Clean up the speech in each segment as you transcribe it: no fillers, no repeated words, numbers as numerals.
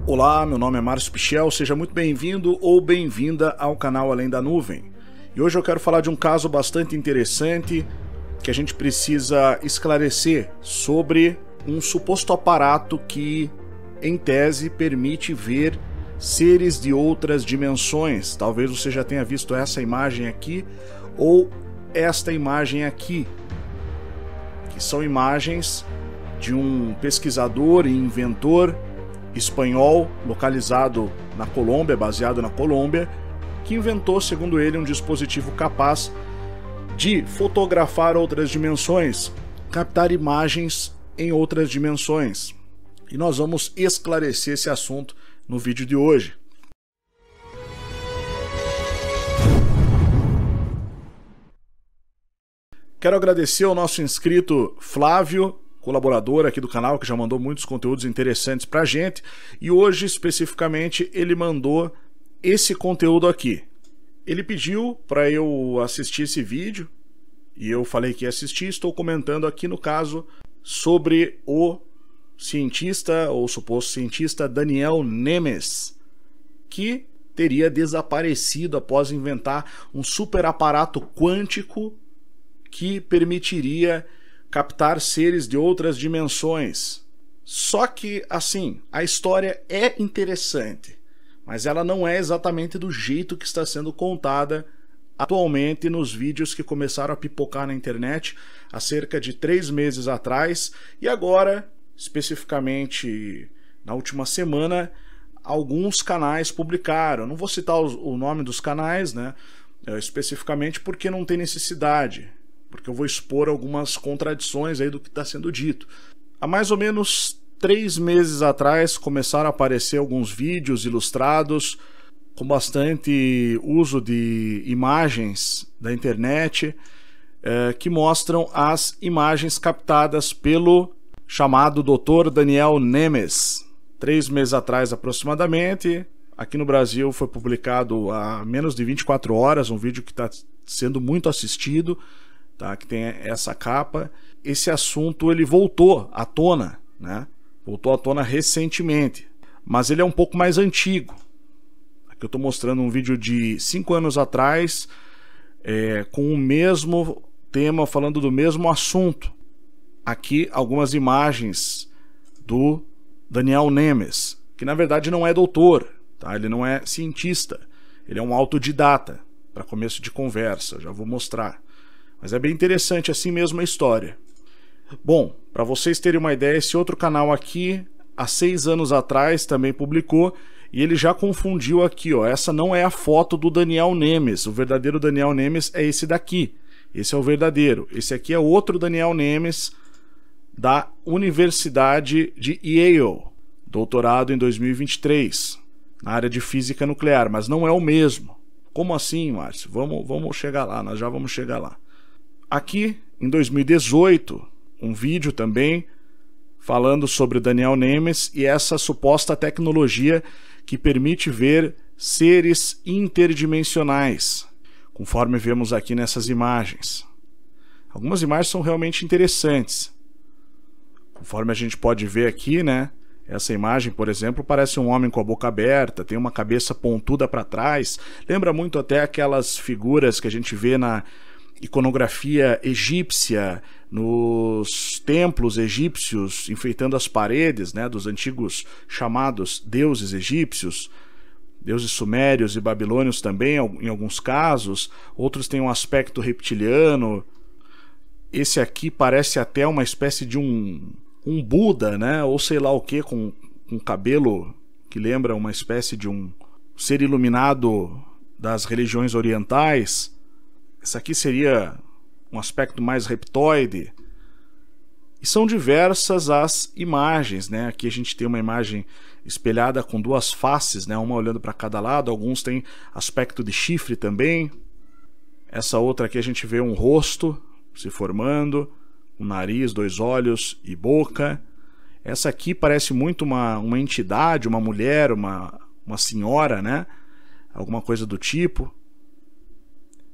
Olá, meu nome é Márcio Pichel, seja muito bem-vindo ou bem-vinda ao canal Além da Nuvem. E hoje eu quero falar de um caso bastante interessante que a gente precisa esclarecer sobre um suposto aparato que, em tese, permite ver seres de outras dimensões. Talvez você já tenha visto essa imagem aqui ou esta imagem aqui, que são imagens de um pesquisador e inventor espanhol localizado na Colômbia, baseado na Colômbia, que inventou, segundo ele, um dispositivo capaz de fotografar outras dimensões, captar imagens em outras dimensões. E nós vamos esclarecer esse assunto no vídeo de hoje. Quero agradecer ao nosso inscrito Flávio, colaborador aqui do canal, que já mandou muitos conteúdos interessantes pra gente, e hoje especificamente ele mandou esse conteúdo aqui. Ele pediu para eu assistir esse vídeo e eu falei que ia assistir. Estou comentando aqui, no caso, sobre o cientista ou suposto cientista Daniel Nemes, que teria desaparecido após inventar um super aparato quântico que permitiria captar seres de outras dimensões. Só que, assim, a história é interessante, mas ela não é exatamente do jeito que está sendo contada atualmente nos vídeos que começaram a pipocar na internet há cerca de 3 meses atrás, e agora, especificamente na última semana, alguns canais publicaram. Não vou citar o nome dos canais, né, especificamente porque não tem necessidade, porque eu vou expor algumas contradições aí do que está sendo dito. Há mais ou menos 3 meses atrás começaram a aparecer alguns vídeos ilustrados com bastante uso de imagens da internet que mostram as imagens captadas pelo chamado Dr. Daniel Nemes. 3 meses atrás aproximadamente, aqui no Brasil foi publicado há menos de 24 horas, um vídeo que está sendo muito assistido, tá, que tem essa capa. Esse assunto ele voltou à tona, né? Voltou à tona recentemente, mas ele é um pouco mais antigo. Aqui eu estou mostrando um vídeo de 5 anos atrás, com o mesmo tema, falando do mesmo assunto. Aqui algumas imagens do Daniel Nemes, que na verdade não é doutor, tá? Ele não é cientista, ele é um autodidata, para começo de conversa, eu já vou mostrar. Mas é bem interessante assim mesmo a história. Bom, para vocês terem uma ideia, esse outro canal aqui, há 6 anos atrás, também publicou, e ele já confundiu aqui, ó. Essa não é a foto do Daniel Nemes. O verdadeiro Daniel Nemes é esse daqui. Esse é o verdadeiro. Esse aqui é outro Daniel Nemes da Universidade de Yale, doutorado em 2023, na área de física nuclear, mas não é o mesmo. Como assim, Márcio? Vamos chegar lá, nós já vamos chegar lá. Aqui, em 2018, um vídeo também falando sobre Daniel Nemes e essa suposta tecnologia que permite ver seres interdimensionais, conforme vemos aqui nessas imagens. Algumas imagens são realmente interessantes. Conforme a gente pode ver aqui, né? Essa imagem, por exemplo, parece um homem com a boca aberta, tem uma cabeça pontuda para trás. Lembra muito até aquelas figuras que a gente vê na iconografia egípcia, nos templos egípcios, enfeitando as paredes, né, dos antigos chamados deuses egípcios, deuses sumérios e babilônios também, em alguns casos. Outros têm um aspecto reptiliano. Esse aqui parece até uma espécie de um Buda, né, ou sei lá o que, com cabelo que lembra uma espécie de um ser iluminado das religiões orientais. Essa aqui seria um aspecto mais reptoide. E são diversas as imagens, né? Aqui a gente tem uma imagem espelhada com 2 faces, né? Uma olhando para cada lado. Alguns têm aspecto de chifre também. Essa outra aqui a gente vê um rosto se formando, um nariz, 2 olhos e boca. Essa aqui parece muito uma entidade, uma mulher, uma senhora, né? Alguma coisa do tipo.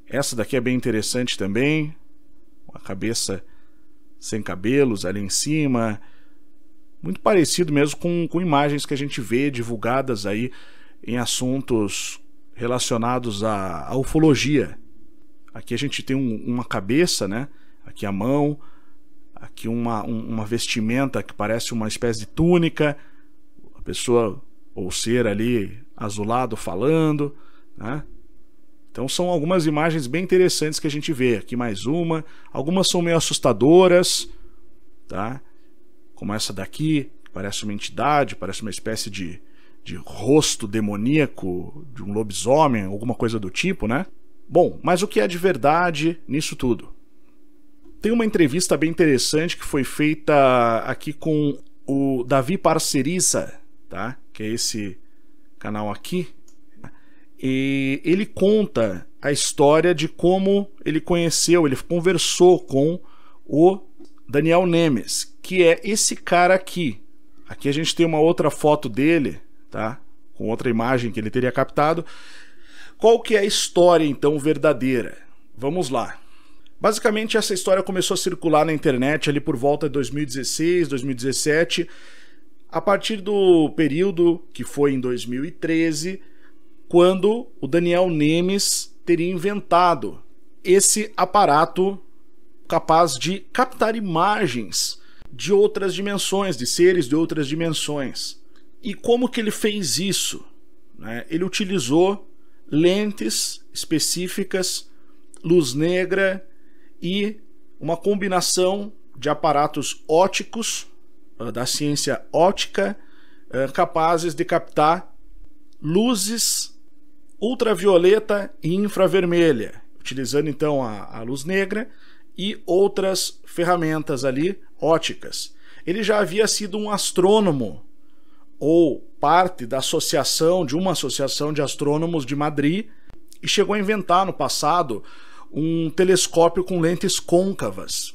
Essa daqui é bem interessante também. Uma cabeça sem cabelos ali em cima. muito parecido mesmo com imagens que a gente vê divulgadas aí em assuntos relacionados à ufologia. Aqui a gente tem uma cabeça, né? Aqui a mão, aqui uma vestimenta que parece uma espécie de túnica, a pessoa ou ser ali azulado falando, né? Então são algumas imagens bem interessantes que a gente vê. Aqui mais uma, algumas são meio assustadoras, tá? Como essa daqui, que parece uma entidade, parece uma espécie de rosto demoníaco de um lobisomem, alguma coisa do tipo, né? Bom, mas o que é de verdade nisso tudo? Tem uma entrevista bem interessante que foi feita aqui com o Davi Parcerisa, tá? Que é esse canal aqui. E ele conta a história de como ele conheceu, ele conversou com o Daniel Nemes, que é esse cara aqui. Aqui a gente tem uma outra foto dele, tá? Com outra imagem que ele teria captado. Qual que é a história, então, verdadeira? Vamos lá. Basicamente, essa história começou a circular na internet ali por volta de 2016, 2017, a partir do período que foi em 2013, quando o Daniel Nemes teria inventado esse aparato capaz de captar imagens de outras dimensões, de seres de outras dimensões. E como que ele fez isso? Ele utilizou lentes específicas, luz negra e uma combinação de aparatos ópticos, da ciência óptica, capazes de captar luzes ultravioleta e infravermelha, utilizando então a luz negra e outras ferramentas ali ópticas. Ele já havia sido um astrônomo ou parte da associação, de uma associação de astrônomos de Madrid, e chegou a inventar no passado um telescópio com lentes côncavas.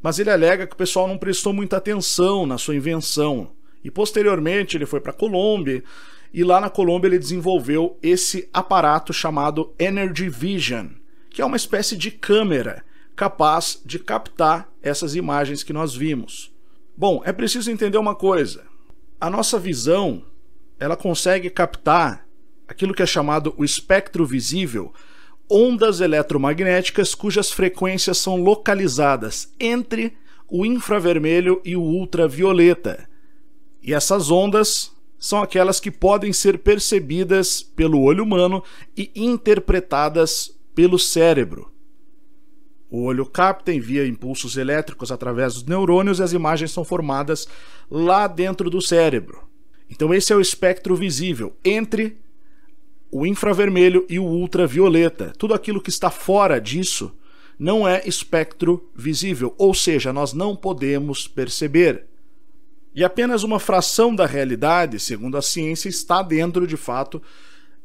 Mas ele alega que o pessoal não prestou muita atenção na sua invenção. E posteriormente ele foi para a Colômbia, e lá na Colômbia ele desenvolveu esse aparato chamado Energy Vision, que é uma espécie de câmera capaz de captar essas imagens que nós vimos. Bom, é preciso entender uma coisa. A nossa visão, ela consegue captar aquilo que é chamado o espectro visível, ondas eletromagnéticas cujas frequências são localizadas entre o infravermelho e o ultravioleta. E essas ondas são aquelas que podem ser percebidas pelo olho humano e interpretadas pelo cérebro. O olho capta, envia impulsos elétricos através dos neurônios e as imagens são formadas lá dentro do cérebro. Então esse é o espectro visível entre o infravermelho e o ultravioleta. Tudo aquilo que está fora disso não é espectro visível, ou seja, nós não podemos perceber. E apenas uma fração da realidade, segundo a ciência, está dentro, de fato,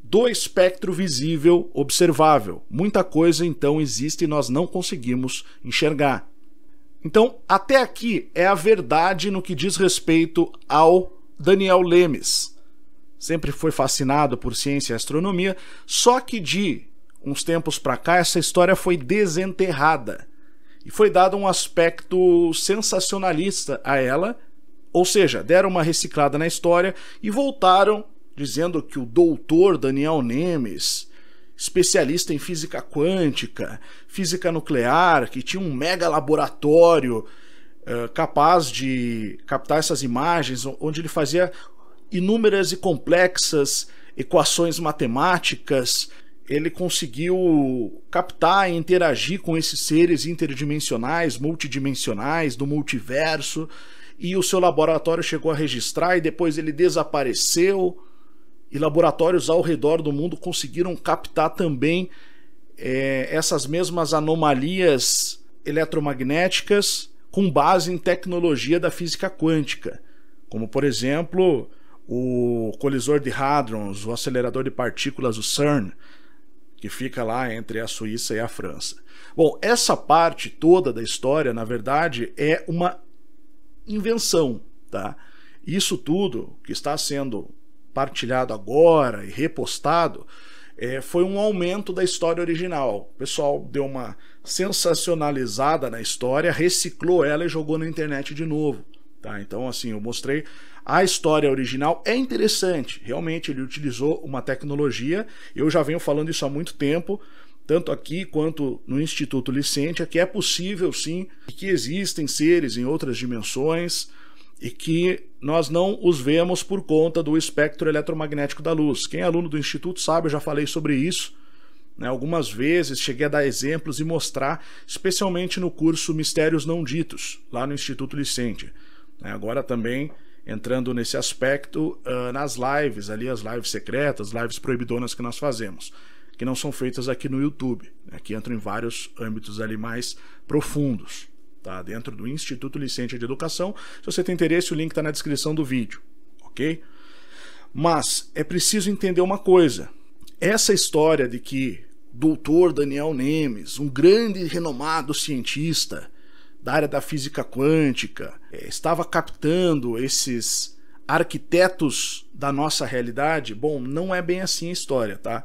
do espectro visível observável. Muita coisa, então, existe e nós não conseguimos enxergar. Então, até aqui é a verdade no que diz respeito ao Daniel Nemes. Sempre foi fascinado por ciência e astronomia, só que de uns tempos para cá essa história foi desenterrada e foi dado um aspecto sensacionalista a ela, ou seja, deram uma reciclada na história e voltaram dizendo que o doutor Daniel Nemes, especialista em física quântica, física nuclear, que tinha um mega laboratório capaz de captar essas imagens, onde ele fazia inúmeras e complexas equações matemáticas, ele conseguiu captar e interagir com esses seres interdimensionais, multidimensionais, do multiverso, e o seu laboratório chegou a registrar e depois ele desapareceu, e laboratórios ao redor do mundo conseguiram captar também essas mesmas anomalias eletromagnéticas com base em tecnologia da física quântica, como por exemplo o colisor de hadrons, o acelerador de partículas, o CERN, que fica lá entre a Suíça e a França. Bom, essa parte toda da história, na verdade, é uma invenção, tá? Isso tudo que está sendo partilhado agora e repostado foi um aumento da história original. O pessoal deu uma sensacionalizada na história, reciclou ela e jogou na internet de novo, Tá? Então, assim, eu mostrei a história original, é interessante. Realmente, ele utilizou uma tecnologia, eu já venho falando isso há muito tempo, tanto aqui quanto no Instituto Licentia, que é possível sim, que existem seres em outras dimensões e que nós não os vemos por conta do espectro eletromagnético da luz. Quem é aluno do Instituto sabe, eu já falei sobre isso, né? Algumas vezes cheguei a dar exemplos e mostrar, especialmente no curso Mistérios Não Ditos, lá no Instituto Licentia. Agora também entrando nesse aspecto nas lives, ali as lives secretas, lives proibidonas que nós fazemos, que não são feitas aqui no YouTube, né, que entram em vários âmbitos ali mais profundos, tá? Dentro do Instituto Licentia de Educação. Se você tem interesse, o link está na descrição do vídeo, ok? Mas é preciso entender uma coisa, essa história de que Dr. Daniel Nemes, um grande e renomado cientista da área da física quântica, estava captando esses arquitetos da nossa realidade, bom, não é bem assim a história, tá?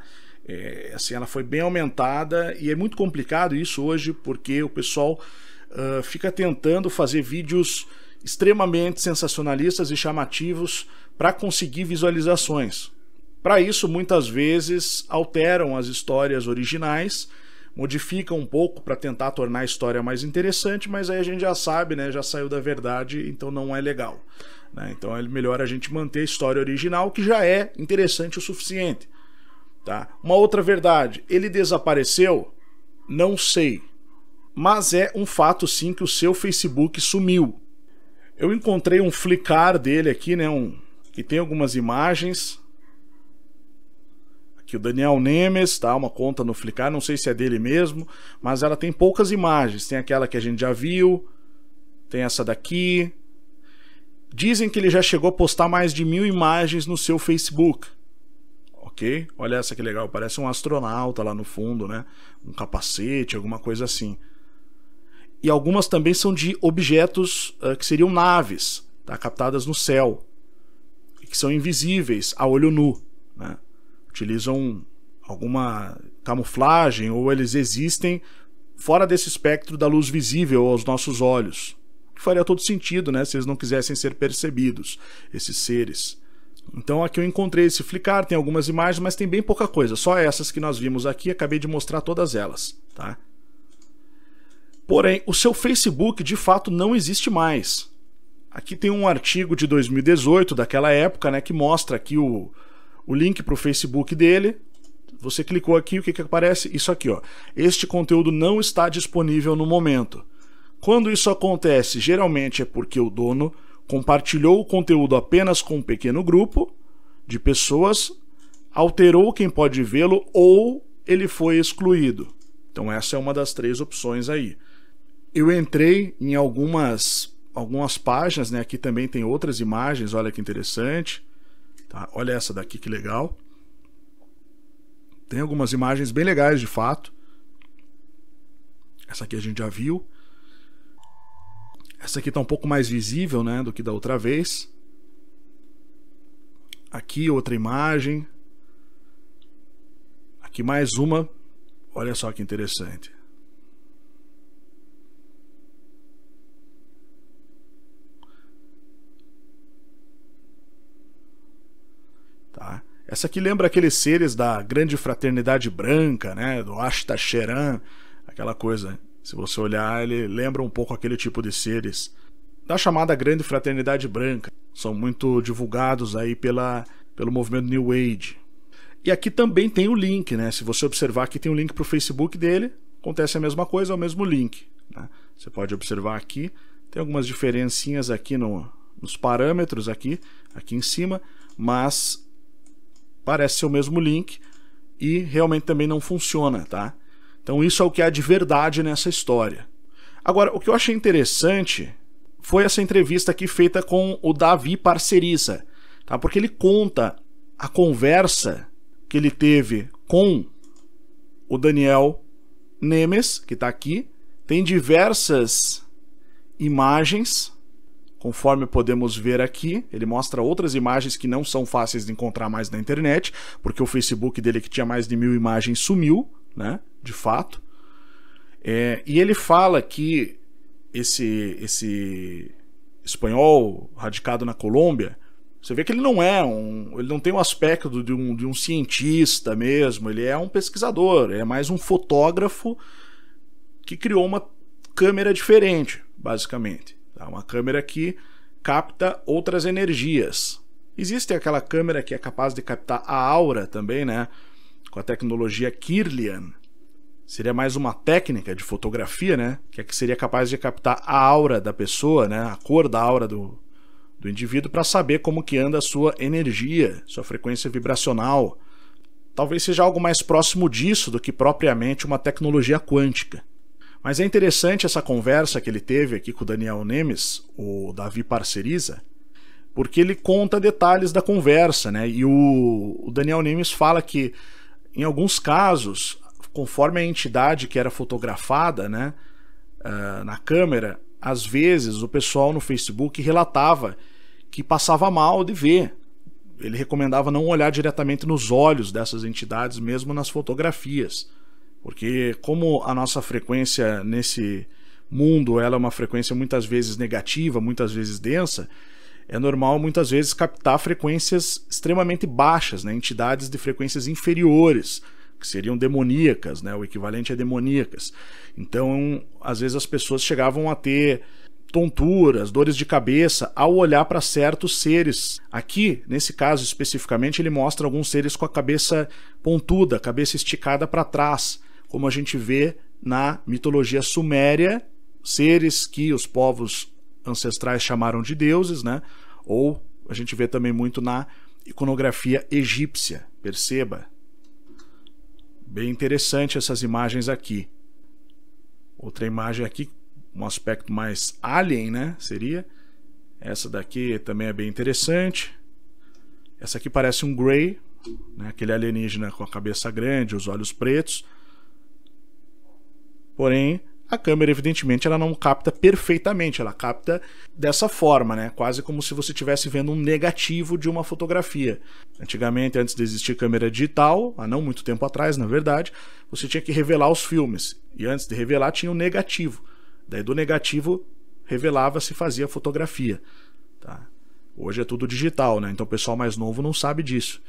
Assim, ela foi bem aumentada e é muito complicado isso hoje porque o pessoal fica tentando fazer vídeos extremamente sensacionalistas e chamativos para conseguir visualizações. Para isso, muitas vezes alteram as histórias originais, modificam um pouco para tentar tornar a história mais interessante, mas aí a gente já sabe, né, já saiu da verdade, então não é legal, né? Então é melhor a gente manter a história original, que já é interessante o suficiente, tá? Uma outra verdade, ele desapareceu? Não sei, mas é um fato sim que o seu Facebook sumiu. Eu encontrei um Flickr dele aqui, né, que tem algumas imagens. Aqui o Daniel Nemes, tá? Uma conta no Flickr, não sei se é dele mesmo, mas ela tem poucas imagens. Tem aquela que a gente já viu, tem essa daqui. Dizem que ele já chegou a postar mais de 1000 imagens no seu Facebook. Ok? Olha essa que legal, parece um astronauta lá no fundo, né? Um capacete, alguma coisa assim. E algumas também são de objetos que seriam naves, tá? Captadas no céu, que são invisíveis a olho nu, né? Utilizam alguma camuflagem ou eles existem fora desse espectro da luz visível aos nossos olhos. Que faria todo sentido, né, se eles não quisessem ser percebidos, esses seres. Então aqui eu encontrei esse Flickr, tem algumas imagens, mas tem bem pouca coisa. Só essas que nós vimos aqui, acabei de mostrar todas elas, tá? Porém, o seu Facebook de fato não existe mais. Aqui tem um artigo de 2018, daquela época, né, que mostra aqui o link para o Facebook dele. Você clicou aqui, o que aparece? Isso aqui, ó. Este conteúdo não está disponível no momento. Quando isso acontece, geralmente é porque o dono compartilhou o conteúdo apenas com um pequeno grupo de pessoas, alterou quem pode vê-lo ou ele foi excluído. Então essa é uma das 3 opções aí. Eu entrei em algumas páginas, né? Aqui também tem outras imagens, olha que interessante. Tá, olha essa daqui que legal. Tem algumas imagens bem legais de fato. Essa aqui a gente já viu. Essa aqui está um pouco mais visível, né, do que da outra vez. Aqui outra imagem. Aqui mais uma. Olha só que interessante. Tá? Essa aqui lembra aqueles seres da Grande Fraternidade Branca, né? Do Ashtar Sheran, aquela coisa. Se você olhar, ele lembra um pouco aquele tipo de seres da chamada Grande Fraternidade Branca. São muito divulgados aí pelo movimento New Age. E aqui também tem o link, né? Se você observar, aqui tem o link para o Facebook dele. Acontece a mesma coisa, é o mesmo link, né? Você pode observar aqui. Tem algumas diferencinhas aqui nos parâmetros aqui em cima, mas parece ser o mesmo link e realmente também não funciona, tá? Então isso é o que há de verdade nessa história. Agora, o que eu achei interessante foi essa entrevista aqui feita com o Davi Parcerissa, tá? Porque ele conta a conversa que ele teve com o Daniel Nemes, que está aqui. Tem diversas imagens, conforme podemos ver aqui. Ele mostra outras imagens que não são fáceis de encontrar mais na internet, porque o Facebook dele, que tinha mais de 1000 imagens, sumiu, né? De fato. E ele fala que espanhol radicado na Colômbia, você vê que ele não tem o aspecto de um cientista mesmo, ele é um pesquisador, é mais um fotógrafo que criou uma câmera diferente, basicamente. Uma câmera que capta outras energias. Existe aquela câmera que é capaz de captar a aura também, né? Com a tecnologia Kirlian. Seria mais uma técnica de fotografia, né? Que seria capaz de captar a aura da pessoa, né? A cor da aura do indivíduo para saber como que anda a sua energia, sua frequência vibracional. Talvez seja algo mais próximo disso do que propriamente uma tecnologia quântica. Mas é interessante essa conversa que ele teve aqui com o Daniel Nemes, o Davi Parceriza, porque ele conta detalhes da conversa, né? E o Daniel Nemes fala que, em alguns casos, conforme a entidade que era fotografada, né, na câmera, às vezes o pessoal no Facebook relatava que passava mal de ver. Ele recomendava não olhar diretamente nos olhos dessas entidades, mesmo nas fotografias. Porque como a nossa frequência nesse mundo ela é uma frequência muitas vezes negativa, muitas vezes densa, é normal muitas vezes captar frequências extremamente baixas, né? Entidades de frequências inferiores, que seriam demoníacas, né? O equivalente a demoníacas. Então, às vezes as pessoas chegavam a ter tonturas, dores de cabeça ao olhar para certos seres. Aqui, nesse caso especificamente, ele mostra alguns seres com a cabeça pontuda, cabeça esticada para trás, como a gente vê na mitologia suméria, seres que os povos ancestrais chamaram de deuses, né? Ou a gente vê também muito na iconografia egípcia, perceba. Bem interessante essas imagens aqui. Outra imagem aqui, um aspecto mais alien, né? Seria. Essa daqui também é bem interessante. Essa aqui parece um Grey, né? Aquele alienígena com a cabeça grande, os olhos pretos. Porém, a câmera, evidentemente, ela não capta perfeitamente, ela capta dessa forma, né? Quase como se você estivesse vendo um negativo de uma fotografia. Antigamente, antes de existir câmera digital, há não muito tempo atrás, na verdade, você tinha que revelar os filmes. E antes de revelar, tinha o negativo. Daí do negativo, revelava-se e fazia fotografia. Tá? Hoje é tudo digital, né? Então o pessoal mais novo não sabe disso.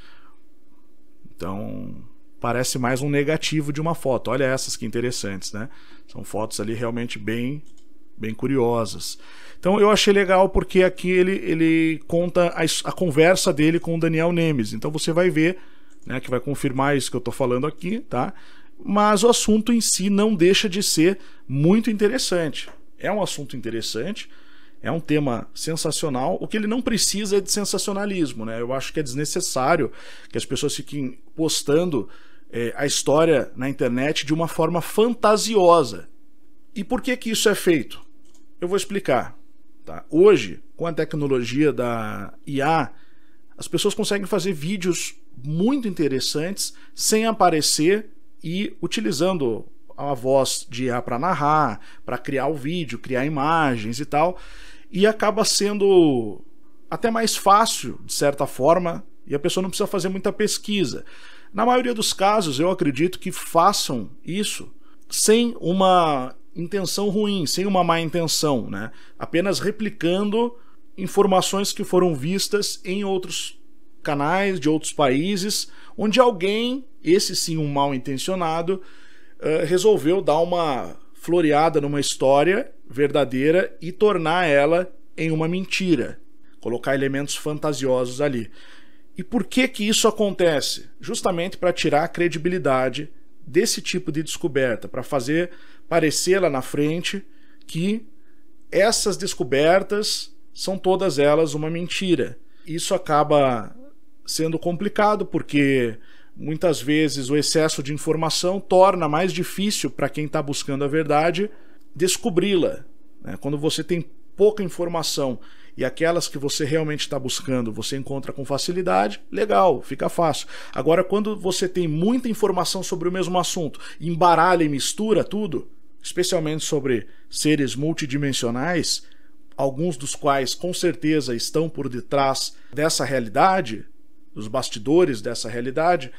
Então parece mais um negativo de uma foto. Olha essas que interessantes, né? São fotos ali realmente bem curiosas. Então eu achei legal porque aqui ele conta a conversa dele com o Daniel Nemes. Então você vai ver, né, que vai confirmar isso que eu estou falando aqui, tá? Mas o assunto em si não deixa de ser muito interessante. É um assunto interessante, é um tema sensacional. O que ele não precisa é de sensacionalismo, né? Eu acho que é desnecessário que as pessoas fiquem postando a história na internet de uma forma fantasiosa. E por que que isso é feito? Eu vou explicar. Tá? Hoje, com a tecnologia da IA, as pessoas conseguem fazer vídeos muito interessantes sem aparecer e utilizando a voz de IA para narrar, para criar o vídeo, criar imagens e tal, e acaba sendo até mais fácil, de certa forma, e a pessoa não precisa fazer muita pesquisa. Na maioria dos casos, eu acredito que façam isso sem uma intenção ruim, sem uma má intenção, né? Apenas replicando informações que foram vistas em outros canais de outros países, onde alguém, esse sim um mal intencionado, resolveu dar uma floreada numa história verdadeira e tornar ela em uma mentira, colocar elementos fantasiosos ali. E por que que isso acontece? Justamente para tirar a credibilidade desse tipo de descoberta, para fazer parecer lá na frente que essas descobertas são todas elas uma mentira. Isso acaba sendo complicado porque muitas vezes o excesso de informação torna mais difícil para quem está buscando a verdade descobri-la, né? Quando você tem pouca informação e aquelas que você realmente está buscando você encontra com facilidade, legal, fica fácil. Agora, quando você tem muita informação sobre o mesmo assunto, embaralha e mistura tudo, especialmente sobre seres multidimensionais, alguns dos quais com certeza estão por detrás dessa realidade, dos bastidores dessa realidade,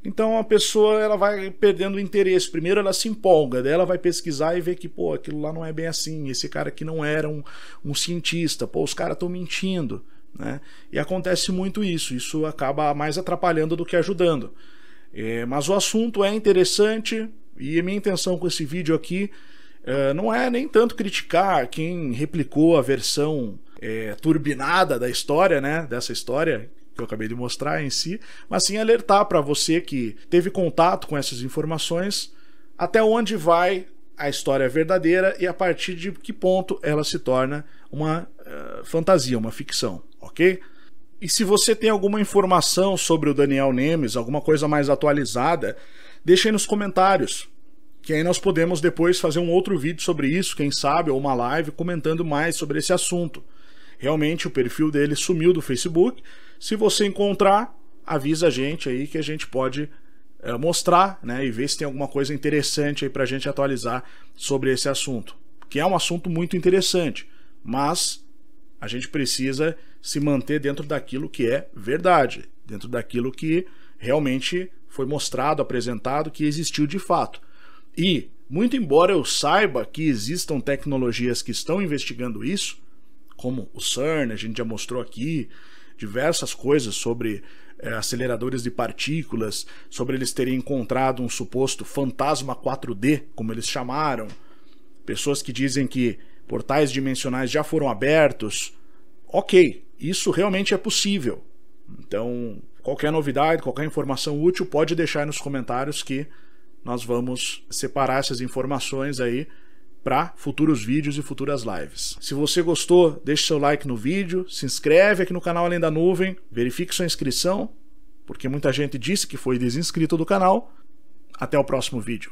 Então a pessoa ela vai perdendo o interesse. Primeiro ela se empolga, daí ela vai pesquisar e vê que, pô, aquilo lá não é bem assim, esse cara aqui não era um cientista, pô, os caras estão mentindo, né? E acontece muito isso acaba mais atrapalhando do que ajudando. Mas o assunto é interessante e a minha intenção com esse vídeo aqui não é nem tanto criticar quem replicou a versão turbinada da história, né? Dessa história que eu acabei de mostrar em si, mas sim alertar para você que teve contato com essas informações até onde vai a história verdadeira e a partir de que ponto ela se torna uma fantasia, uma ficção, ok? E se você tem alguma informação sobre o Daniel Nemes, alguma coisa mais atualizada, deixe aí nos comentários, que aí nós podemos depois fazer um outro vídeo sobre isso, quem sabe, ou uma live comentando mais sobre esse assunto. Realmente o perfil dele sumiu do Facebook. Se você encontrar, avisa a gente aí que a gente pode mostrar, né, e ver se tem alguma coisa interessante aí pra gente atualizar sobre esse assunto. Que é um assunto muito interessante, mas a gente precisa se manter dentro daquilo que é verdade, dentro daquilo que realmente foi mostrado, apresentado, que existiu de fato. E, muito embora eu saiba que existam tecnologias que estão investigando isso, como o CERN, a gente já mostrou aqui, diversas coisas sobre aceleradores de partículas, sobre eles terem encontrado um suposto fantasma 4D, como eles chamaram, pessoas que dizem que portais dimensionais já foram abertos. Ok, isso realmente é possível. Então, qualquer novidade, qualquer informação útil, pode deixar aí nos comentários que nós vamos separar essas informações aí para futuros vídeos e futuras lives. Se você gostou, deixe seu like no vídeo, se inscreve aqui no canal Além da Nuvem, verifique sua inscrição, porque muita gente disse que foi desinscrito do canal. Até o próximo vídeo.